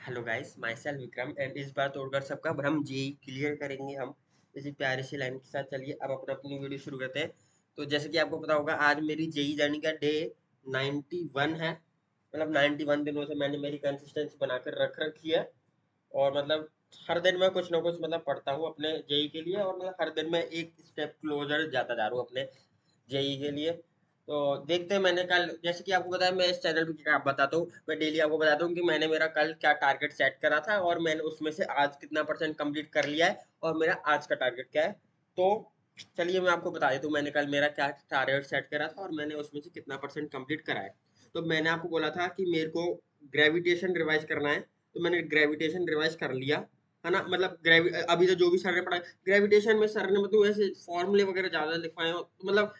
Hello guys, my self Vikram and इस बार तोड़कर सबका भ्रम जेई क्लियर करेंगे हम इसी प्यारे से लाइन के साथ। चलिए अब अपनी वीडियो शुरू करते हैं। तो जैसे कि आपको पता होगा, आज मेरी जेई जर्नी का डे 91 है। मतलब 91 दिनों से मैंने मेरी कंसिस्टेंसी बनाकर रख रखी है। और मतलब हर दिन मैं कुछ ना कुछ मतलब पढ़ता हूँ अपने जेई के लिए, और मतलब हर दिन मैं एक स्टेप क्लोजर जाता जा रहा हूँ अपने जेई के लिए। तो देखते हैं, मैंने कल जैसे कि आपको बताया, मैं इस चैनल पे क्या बताता हूँ, मैं डेली आपको बताता हूँ कि मैंने मेरा कल क्या टारगेट सेट करा था और मैंने उसमें से आज कितना परसेंट कंप्लीट कर लिया है और मेरा आज का टारगेट क्या है। तो चलिए मैं आपको बता देता हूँ मैंने कल मेरा क्या टारगेट सेट करा था और मैंने उसमें से कितना परसेंट कंप्लीट करा है। तो मैंने आपको बोला था कि मेरे को ग्रेविटेशन रिवाइज करना है, तो मैंने ग्रेविटेशन रिवाइज कर लिया है ना। मतलब अभी तो जो भी सर ने पढ़ा, ग्रेविटेशन में सर ने मतलब ऐसे फॉर्मूले वगैरह ज्यादा लिखवाए हो, तो मतलब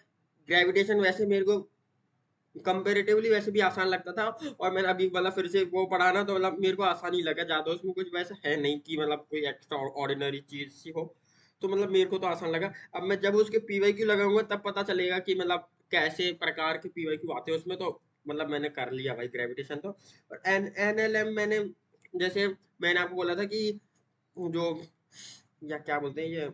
ग्रेविटेशन वैसे मेरे को कंपेरेटिवली वैसे भी आसान लगता था। और मैंने अभी मतलब फिर से वो पढ़ा ना, तो मतलब मेरे को आसान ही लगा ज्यादा, उसमें कुछ वैसा है नहीं कि मतलब कोई एक्स्ट्रा ऑर्डिनरी चीज सी हो। तो मतलब मेरे को तो आसान लगा। अब मैं जब उसके पीवाई क्यू लगाऊंगा तब पता चलेगा कि मतलब कैसे प्रकार के पीवाई क्यू आते हैं उसमें। तो मतलब मैंने कर लिया भाई ग्रेविटेशन तो। और एनएलएम मैंने, जैसे मैंने आपको बोला था कि जो, या क्या बोलते हैं ये,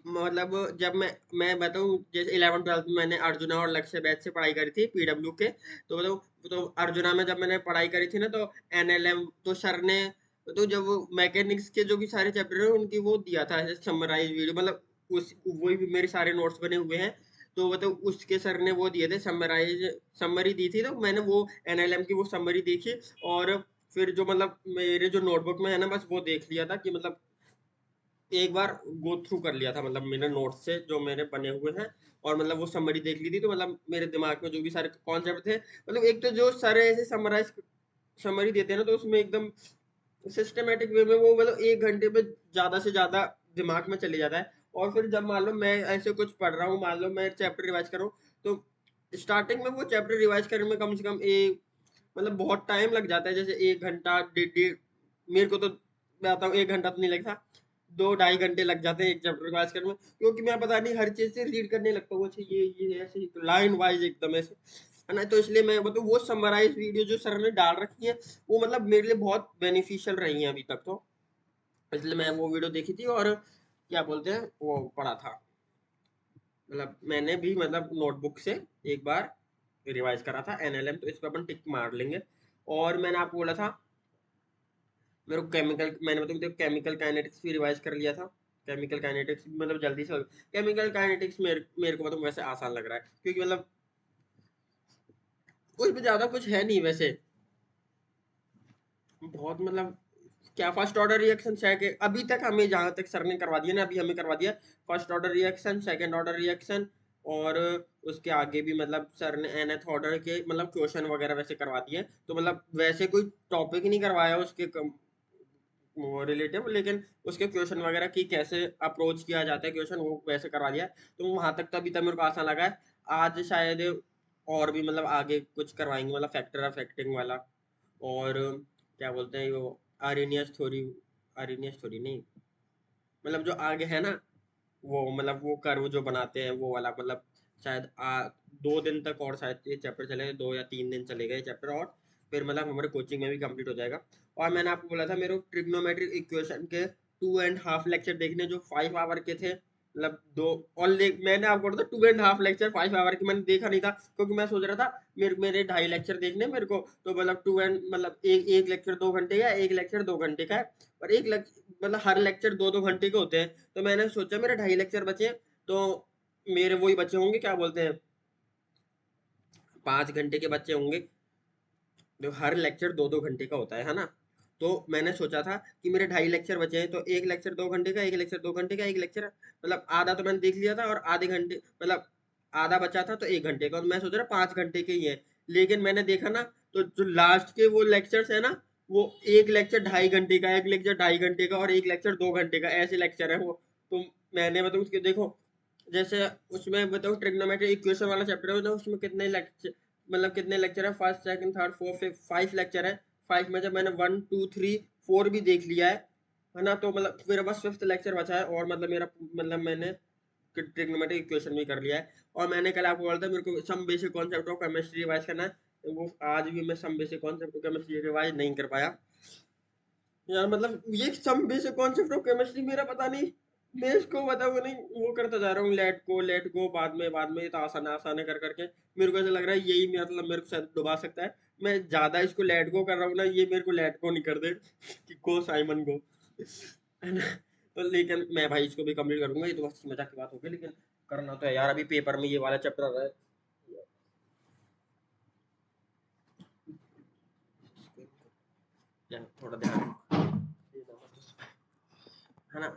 मतलब जब मैं बताऊं, जैसे 11 12 में मैंने अर्जुना और लक्ष्य बैच से पढ़ाई करी थी पीडब्ल्यू के। तो मतलब तो अर्जुना में जब मैंने पढ़ाई करी थी ना, तो एनएलएम तो सर ने, तो जब वो मैकेनिक्स के जो भी सारे चैप्टर हैं उनकी वो दिया था समराइज वीडियो, मतलब उस वही भी मेरे सारे नोट्स बने हुए हैं। तो मतलब उसके सर ने वो दिए थे समराइज, समरी दी थी, तो मैंने वो एनएलएम की वो समरी देखी। और फिर जो मतलब मेरे जो नोटबुक में है ना, बस वो देख लिया था कि मतलब एक बार गो थ्रू कर लिया था, मतलब मेरे नोट्स से जो मेरे बने हुए हैं। और मतलब वो समरी देख ली थी, तो मतलब मेरे दिमाग में जो भी सारे कॉन्सेप्ट थे, मतलब एक तो जो सारे ऐसे समराइज समरी देते हैं ना, तो उसमें एकदम सिस्टमेटिक वे में वो मतलब 1 घंटे में ज्यादा से ज्यादा दिमाग में चले जाता है। और फिर जब मान लो मैं ऐसे कुछ पढ़ रहा हूँ, मान लो मैं चैप्टर रिवाइज कर रहा हूँ, तो स्टार्टिंग में वो चैप्टर रिवाइज करने में कम से कम एक, मतलब बहुत टाइम लग जाता है, जैसे 1 घंटा डेढ़ डेढ़, मेरे को तो मैं आता हूँ 1 घंटा तो नहीं लगता, 2 ढाई घंटे लग जाते हैं एक चैप्टर रिवाइज करने में, क्योंकि मैं पता नहीं हर चीज से रीड करने लगता हूँ। अच्छा ये ऐसे लाइन वाइज एकदम ऐसे, है ना। तो इसलिए मैं मतलब वो समराइज वीडियो जो सर ने डाल रखी है, वो मतलब मेरे लिए बहुत बेनिफिशियल रही है अभी तक तो। इसलिए मैं वो वीडियो देखी थी और क्या बोलते हैं वो पढ़ा था। मतलब मैंने भी मतलब नोटबुक से एक बार रिवाइज करा था एनएलएम, तो इस पर अपन टिक मार लेंगे। और मैंने आपको बोला था मेरे को केमिकल, मैंने मतलब केमिकल काइनेटिक्स भी रिवाइज कर लिया था। केमिकल काइनेटिक्स मतलब जल्दी से, केमिकल काइनेटिक्स मेरे को मतलब वैसे आसान लग रहा है, क्योंकि मतलब उसमें ज्यादा कुछ है नहीं वैसे, बहुत मतलब क्या फर्स्ट ऑर्डर रिएक्शन सेकंड, अभी तक हमें जहां तक सर ने करवा दिया ना, अभी हमें करवा दिया first order reaction, second order reaction. और उसके आगे भी मतलब सर ने nth ऑर्डर के मतलब क्वेश्चन वगैरह वैसे करवा दिए। तो मतलब वैसे कोई टॉपिक नहीं करवाया उसके रिलेटिव, लेकिन उसके क्वेश्चन वगैरह की कैसे अप्रोच किया जाता है क्वेश्चन, वो वैसे करवा दिया। तो वहां तक तो अभी तक मेरे को आसान लगा है। आज शायद और भी मतलब आगे कुछ करवाएंगे, मतलब फैक्टर अफेक्टिंग वाला। और क्या बोलते हैं वो, आर्नियस थ्योरी, आर्नियस थ्योरी नहीं, मतलब जो आगे है ना, वो मतलब वो कर्व जो बनाते हैं वो वाला, मतलब शायद 2 दिन तक और शायद ये चैप्टर चलेगा, 2 या 3 दिन चलेगा ये चैप्टर। और फिर मतलब हमारे कोचिंग में भी कंप्लीट हो जाएगा। और मैंने आपको बोला था मेरे को ट्रिग्नोमेट्रिक इक्वेशन के 2.5 लेक्चर देखने, जो 5 आवर के थे, मतलब दो। और मैंने आपको बोला था 2.5 लेक्चर 5 आवर की मैंने देखा नहीं था, क्योंकि मैं सोच रहा था मेरे 2.5 लेक्चर देखने मेरे को, तो मतलब टू एंड मतलब एक लेक्चर 2 घंटे का, एक लेक्चर 2 घंटे का है। और एक मतलब हर लेक्चर 2 2 घंटे के होते हैं। तो मैंने सोचा मेरे 2.5 लेक्चर बचे, तो मेरे वही बच्चे होंगे, क्या बोलते हैं, 5 घंटे के बच्चे होंगे। जो हर लेक्चर 2 2 घंटे का होता है ना। तो मैंने सोचा था कि मेरे 2.5 लेक्चर बचे हैं, तो एक लेक्चर 2 घंटे का, एक लेक्चर 2 घंटे का, एक लेक्चर मतलब आधा तो मैंने देख लिया था, और आधे घंटे मतलब आधा बचा था, तो 1 घंटे का, तो मैं सोच रहा 5 घंटे के ही है। लेकिन मैंने देखा ना, तो जो लास्ट के वो लेक्चर्स है ना, वो एक लेक्चर 2.5 घंटे का, एक लेक्चर 2.5 घंटे का, और एक लेक्चर 2 घंटे का, ऐसे लेक्चर है वो। तो मैंने मतलब उसके देखो, जैसे उसमें बताओ ट्रिग्नोमेट्री इक्वेशन वाला चैप्टर है, तो उसमें कितने लेक्चर, मतलब कितने लेक्चर है, first second third fourth fifth, 5 lecture है। 5 में जब मैंने 1 2 3 4 भी देख लिया है ना, तो मतलब मेरा बस फिफ्थ लेक्चर बचा है। और मतलब मेरा मतलब मैंने ट्रिग्नोमेट्रिक इक्वेशन भी कर लिया है। और मैंने कल आपको बोला था मेरे को some basic concept of chemistry revise करना है, तो वो आज भी मैं some basic concept of chemistry revise नहीं कर पाया। यार मतलब ये some basic concept of chemistry मेरा पता नहीं, मैं इसको बताऊँ नहीं, वो करता जा रहा हूँ, लेट गो, बाद में, तो आसान आसान कर करके मेरे को ऐसा लग रहा है यही मतलब मेरे को शायद डुबा सकता है। मैं ज्यादा इसको लेट गो कर रहा हूँ ना, ये मेरे को लेट गो नहीं कर दे कि गो साइमन गो, है ना। तो लेकिन मैं भाई इसको भी कंप्लीट करूंगा, ये तो बस मजाक की बात होगी, लेकिन करना तो है यार, अभी पेपर में ये वाला चैप्टर रहा है। थोड़ा ध्यान है ना।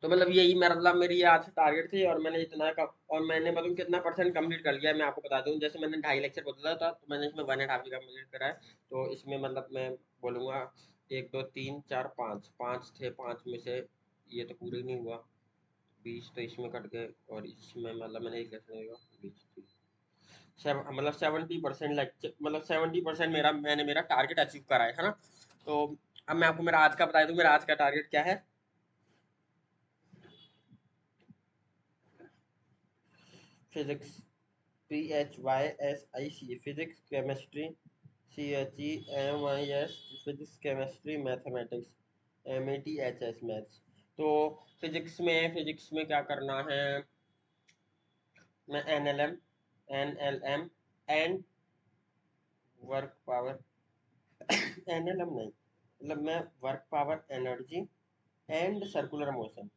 तो मतलब यही मतलब मेरी आज से टारगेट थी, और मैंने इतना कम, और मैंने मतलब कितना परसेंट कंप्लीट कर लिया है मैं आपको बता दूं। जैसे मैंने 2.5 लेक्चर बोला था, तो मैंने इसमें 1.5 ही कंप्लीट करा है। तो इसमें मतलब मैं बोलूँगा 1 2 3 4 5 5 थे, 5 में से ये तो पूरे नहीं हुआ, 20 तो इसमें कट गए, और इसमें मतलब मैंने एक लेक्चर देगा 20 मतलब 70% लेक्चर, मतलब 70% मेरा मैंने मेरा टारगेट अचीव करा है ना। तो अब मैं आपको मेरा आज का बता दूं, मेरा आज का टारगेट क्या है। Physics, PHYSIC, physics chemistry, CHEMIS, physics chemistry mathematics, MATHS maths. तो फिजिक्स में क्या करना है, मैं NLM and work power, NLM नहीं, मतलब मैं work power energy and circular motion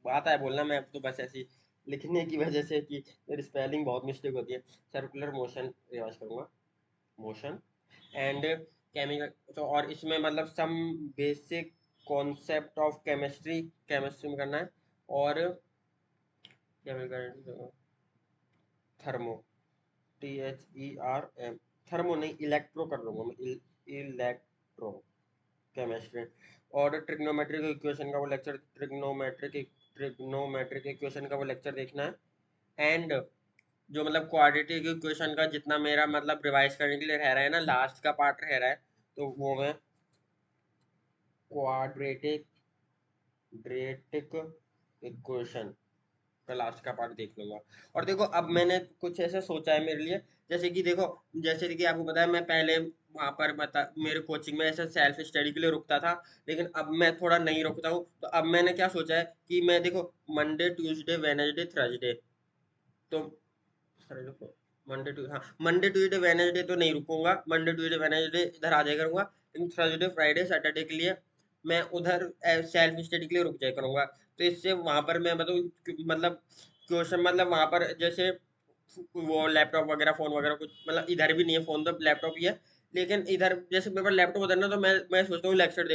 आता है बोलना, मैं अब तो बस ऐसी लिखने की वजह से कि मेरी स्पेलिंग बहुत मिस्टेक होती है। सर्कुलर मोशन रिवाइज करूंगा, मोशन एंड केमिकल। तो और इसमें मतलब some basic concept of chemistry में करना है, और केमिकल थर्मो, THERM, थर्मो नहीं, इलेक्ट्रो कर लूंगा मैं, इलेक्ट्रो केमिस्ट्री। और ट्रिग्नोमेट्रिक इक्वेशन का वो लेक्चर, ट्रिग्नोमेट्रिक इक्वेशन का वो लेक्चर देखना है। एंड जो मतलब क्वाड्रेटिक इक्वेशन का जितना मेरा मतलब रिवाइज करने के लिए रह रहा है ना, लास्ट का पार्ट रह रहा है, तो वो मैं क्वाड्रेटिक ड्रेटिक इक्वेशन का लास्ट का पार्ट देख लूंगा। और देखो अब मैंने कुछ ऐसा सोचा है मेरे लिए, जैसे कि देखो, जैसे कि आपको पता है मैं पहले वहां पर बता मेरे कोचिंग में ऐसा सेल्फ स्टडी के लिए रुकता था, लेकिन अब मैं थोड़ा नहीं रुकता हूँ। तो अब मैंने क्या सोचा है कि मैं देखो मंडे ट्यूसडे वेनेसडे थर्सडे, तो मंडे ट्यूसडे वेनेसडे तो नहीं रुकूंगा, मंडे ट्यूसडे वेनेसडे इधर आ जाया करूंगा, लेकिन थर्सडे फ्राइडे सैटरडे के लिए मैं उधर सेल्फ स्टडी के लिए रुक जाया करूंगा। तो इससे वहां पर मैं मतलब क्वेश्चन, मतलब वहां पर जैसे वो लैपटॉप वगैरह फोन वगैरह कुछ, मतलब इधर भी नहीं है फोन, तो लैपटॉप ही है, लेकिन इधर जैसे मेरे पास लैपटॉप उधर ना, तो मैं सोचता हूँ लेक्चर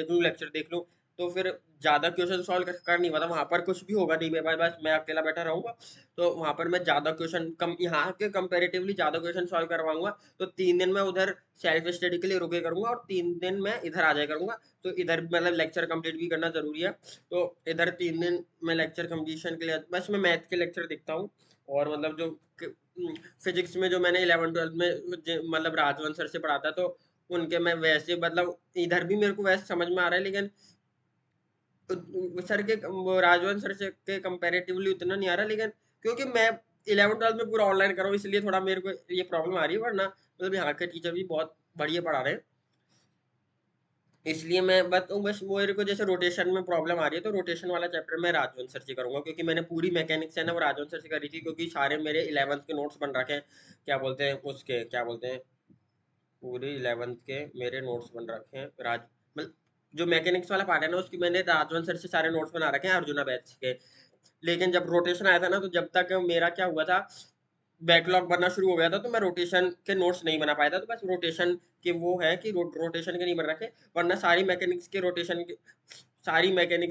देख लूँ, तो फिर ज्यादा क्वेश्चन सॉल्व कर नहीं पाता, वहां पर कुछ भी होगा नहीं मेरे पास, बस मैं अकेला बैठा रहूंगा। तो वहां पर मैं ज्यादा क्वेश्चन कम, यहाँ के कंपेरेटिवली ज्यादा क्वेश्चन सॉल्व करवाऊंगा। तो 3 दिन मैं उधर सेल्फ स्टडी के लिए रुके करूंगा, और 3 दिन मैं इधर आ जाया करूंगा। तो इधर मतलब लेक्चर कंप्लीट भी करना जरूरी है। तो इधर 3 दिन मैं लेक्चर कंप्लीशन के लिए बस मैं मैथ के लेक्चर देखता हूँ। और मतलब जो फिजिक्स में जो मैंने 11 12 में मतलब राजवंश सर से पढ़ा था, तो उनके मैं वैसे मतलब इधर भी मेरे को वैसे समझ में आ रहा है, लेकिन सर के वो राजवंश सर से के कंपैरेटिवली उतना नहीं आ रहा, लेकिन क्योंकि मैं 11 12 में पूरा ऑनलाइन कर रहा हूँ, इसलिए थोड़ा मेरे को ये प्रॉब्लम आ रही है, वरना मतलब यहाँ के टीचर भी बहुत बढ़िया पढ़ा रहे हैं। इसलिए मैं बताऊँ, बस मेरे को जैसे रोटेशन में प्रॉब्लम आ रही है, तो रोटेशन वाला चैप्टर मैं राजवंश सर से करूंगा, क्योंकि मैंने पूरी मैकेनिक्स है ना वो राजवंश सर से करी थी, क्योंकि सारे मेरे 11th के नोट्स बन रखे हैं, क्या बोलते हैं उसके, क्या बोलते हैं, पूरे 11th के मेरे नोट्स बन रखे हैं मतलब जो मैकेनिक्स वाला पार्ट है ना, उसकी मैंने राजवंश सर से सारे नोट्स बना रखे हैं अर्जुना बैच के। लेकिन जब रोटेशन आया था ना, तो जब तक मेरा क्या हुआ था, बैकलॉग बनना शुरू हो गया था, तो मैं रोटेशन के नोट्स नहीं बना पाया था। तो बस रोटेशन के वो है कि रोटेशन के नहीं बन रखे, वरना सारी मैकेनिक्स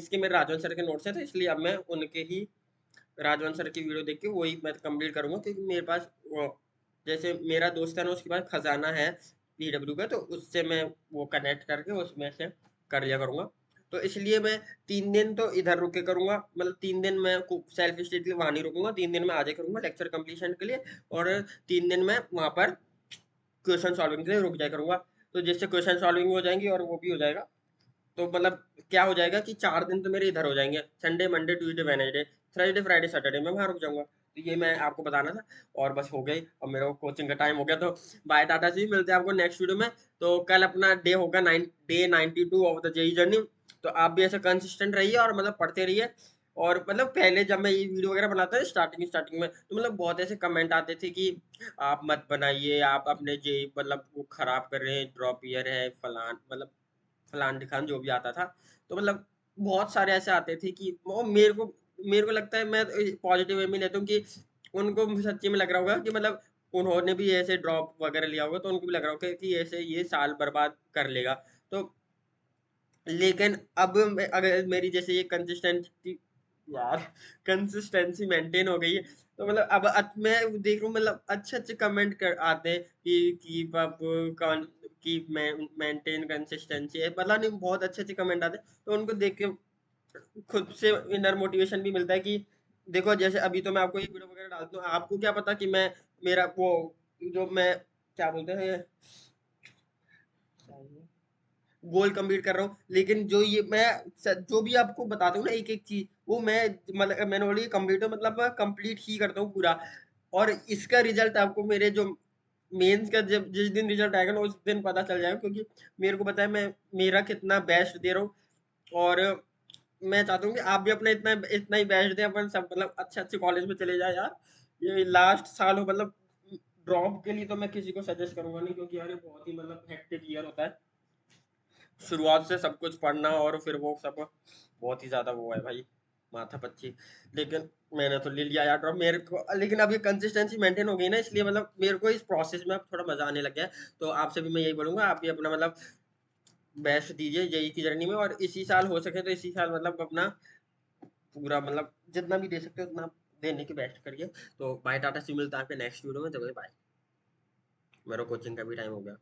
के मेरे राजवंश सर के नोट्स हैं, तो इसलिए अब मैं उनके ही राजवंश सर की वीडियो देख के वही मैं कंप्लीट करूंगा, क्योंकि मेरे पास जैसे मेरा दोस्त है ना, उसके पास खजाना है PW का, तो उससे मैं वो कनेक्ट करके उसमें से कर लिया करूंगा। तो इसलिए मैं 3 दिन तो इधर रुक के करूंगा, मतलब 3 दिन मैं सेल्फ स्टडी के लिए वहां नहीं रुकूंगा, 3 दिन मैं आ जाया करूंगा लेक्चर कंप्लीशन के लिए, और 3 दिन मैं वहां पर क्वेश्चन सॉल्विंग के लिए रुक जाया करूंगा। तो जिससे क्वेश्चन सॉल्विंग हो जाएंगी और वो भी हो जाएगा। तो मतलब क्या हो जाएगा कि 4 दिन तो मेरे इधर हो जाएंगे, Sunday Monday Tuesday Wednesday, Thursday Friday Saturday में वहां रुक जाऊंगा। तो तो ये मैं आपको बताना था, और बस हो गई, और मेरा कोचिंग का टाइम हो गया। तो बाय टाटा, जी मिलते हैं आपको नेक्स्ट वीडियो में। तो कल अपना डे होगा day 92 of the JEE journey. तो आप भी ऐसे कंसिस्टेंट रहिए और मतलब पढ़ते रहिए। और मतलब पहले जब मैं ये वीडियो वगैरह बनाता था स्टार्टिंग में, तो मतलब बहुत ऐसे कमेंट आते थे कि आप मत बनाइए, आप अपने जेई मतलब वो खराब कर रहे हैं, ड्रॉप ईयर है, फलान मतलब फलान ढिकान जो भी आता था। तो मतलब बहुत सारे ऐसे आते थे कि वो मेरे को लगता है, मैं पॉजिटिव वे में लेता हूँ कि उनको सच्ची में लग रहा होगा कि मतलब उन्होंने भी ऐसे ड्रॉप वगैरह लिया होगा, तो उनको भी लग रहा होगा कि ऐसे ये साल बर्बाद कर लेगा। तो लेकिन अब अगर मेरी जैसे ये कंसिस्टेंसी, यार कंसिस्टेंसी मेंटेन हो गई है, तो मतलब अब मैं देख रहा हूँ मतलब अच्छे अच्छे कमेंट कर आते हैं कि keep up keep maintain consistency है, मतलब नहीं बहुत अच्छे अच्छे कमेंट आते हैं। तो उनको देख के खुद से इनर मोटिवेशन भी मिलता है कि देखो, जैसे अभी तो मैं आपको ये वीडियो वगैरह डालता हूँ, आपको क्या पता कि मैं मेरा वो जो मैं क्या बोलते हैं गोल कंप्लीट कर रहा हूँ। लेकिन जो ये मैं जो भी आपको बताता हूँ ना एक एक चीज, वो मैं मतलब मैंने बोली कंप्लीट मतलब कंप्लीट ही करता हूँ पूरा। और इसका रिजल्ट आपको मेरे जो मेंस का जब जिस दिन रिजल्ट आएगा ना, उस दिन पता चल जाएगा, क्योंकि मेरे को पता है मैं मेरा कितना बेस्ट दे रहा हूँ। और मैं चाहता हूँ कि आप भी अपना इतना इतना ही बेस्ट दें, अपन सब मतलब अच्छे अच्छे कॉलेज में चले जाए यार। ये लास्ट साल हो मतलब ड्रॉप के लिए तो मैं किसी को सजेस्ट करूंगा नहीं, क्योंकि यार ये बहुत ही मतलब हेक्टिक ईयर होता है, शुरुआत से सब कुछ पढ़ना और फिर वो सब बहुत ही ज्यादा वो है भाई, माथा पच्ची। लेकिन मैंने तो ले लिया यार ड्रॉप मेरे को, लेकिन अब ये कंसिस्टेंसी मेंटेन हो गई ना, इसलिए मतलब मेरे को इस प्रोसेस में अब थोड़ा मजा आने लग गया है। तो आपसे भी मैं यही बोलूंगा, आप भी अपना मतलब बेस्ट दीजिए जेई की जर्नी में, और इसी साल हो सके तो इसी साल मतलब अपना पूरा मतलब जितना भी दे सकते हो उतना देने की बेस्ट करिए। तो बाय टाटा, सी मिलता है आपके नेक्स्ट वीडियो में। तो बाय, मेरा कोचिंग का भी टाइम हो गया।